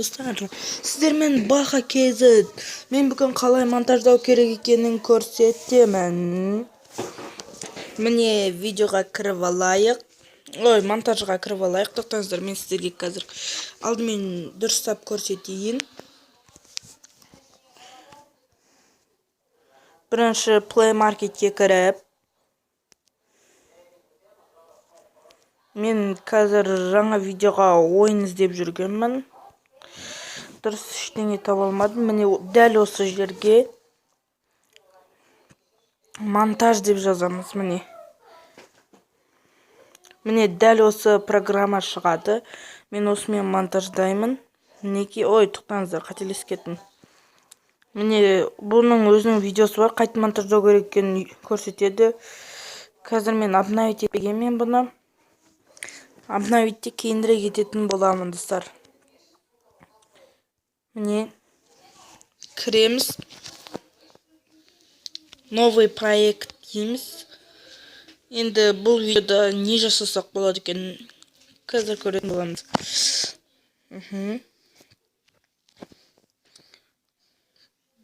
Салам достар, сіздермен Баха KZ. Мен бүгін қалай монтаждау керек екенін көрсетемін. Міне видеоға кіріп алайық. Монтажға кіріп алайық. Тоқтаңыздар, мен сіздерге қазір алдымен дұрыстап көрсетейін. Бірінші Play Marketке кіріп, мен қазір жаңа видеоға ойын іздеп жүргенмін. Дұрыс ештеңе таба алмадым. Міне дәл осы жерге монтаж деп жазамыз. Міне дәл осы программа шығады. Мен осымен монтаждаймын. Мінекей, тоқтаңыздар, қателесіп кеттім. Міне бұның өзінің видеосы бар, қайта монтаждау керек екенін көрсетеді. Қазір мен обновить етпегенмін бұны. Обновитте кейінірек ететін боламын достар. Міне кіреміз. Новый проект дейміз. Енді бұл видеода не жасасақ болады екен қазір көретін боламыз.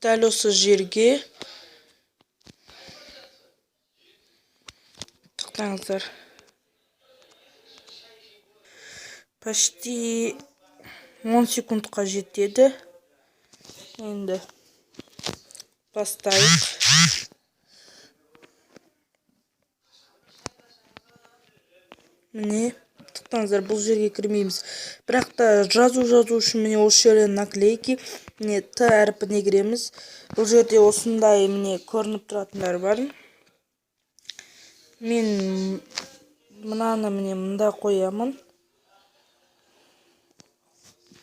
Дәл осы жерге тоқтаңыздар. Почти 10 секундқа жетеді. Енді бастайық. Міне, тоқтаңыздар, бұл жерге кірмейміз. Бірақ та жазу үшін міне осы жерден наклейки. Міне Т әрпіне кіреміз. Бұл жерде осындай міне көрініп тұратындар бар. Мен мынаны міне мында қоямын.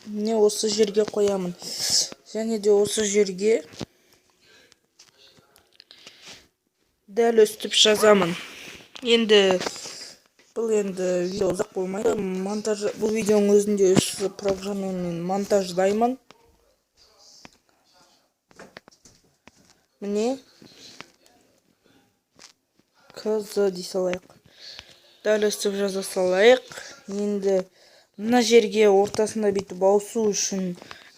Міне осы жерге қоямын. Және де осы жерге дәл өстіп жазамын. Енді бұл видео ұзақ болмайды. Бұл видеоның өзінде осы программамен монтаждаймын. Міне KZ дей салайық. Дәл өстіп жаза салайық. Енді мына жерге ортасында бүйтіп ауысу үшін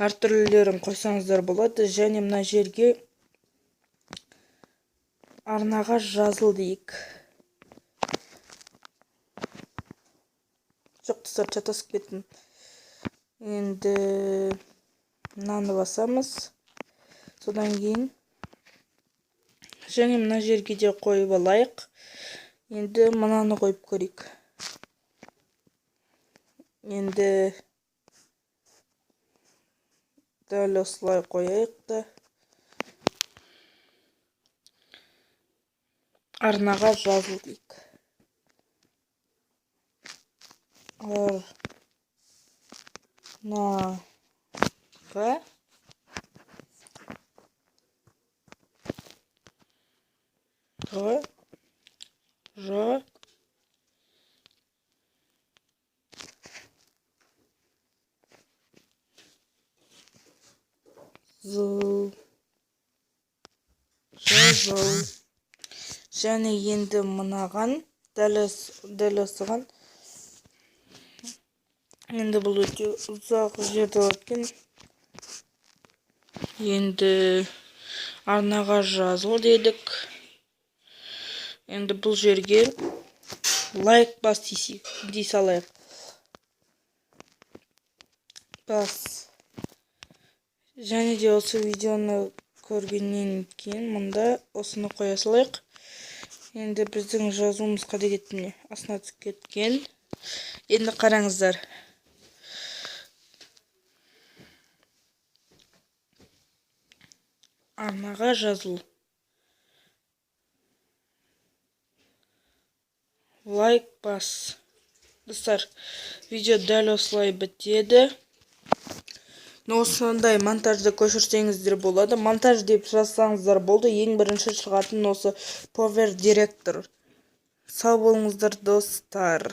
әртүрлілерін қойсаңыздар болады. Және мына жерге арнаға жазыл дейік. Жоқ, достар, шатасып кеттім. Енді мынаны басамыз. Содан кейін және мына жерге де қойып алайық. Енді мынаны қойып көрейік. Енді дәл осылай қояйық та. Арнаға жазыл дейік. Арнаға жазыл. Және енді мынаған дәл осыған. Енді бұл өте ұзақ жерде өткен. Енді арнаға жазыл дедік. Енді бұл жерге лайк бас дей салайық. Бас. Және де осы видеоны көргеннен кейін мұнда осыны қоя салайық. Енді біздің жазуымыз қайда кетті? Астына түсіп кеткен. Енді қараңыздар. Арнаға жазыл. Лайк бас. Достар, видео дәл осылай бітеді. Осындай монтажды көшірсеңіздер болады. Монтаж деп жазсаңыздар болды. Ең бірінші шығатын осы Power Director. Сау болыңыздар достар.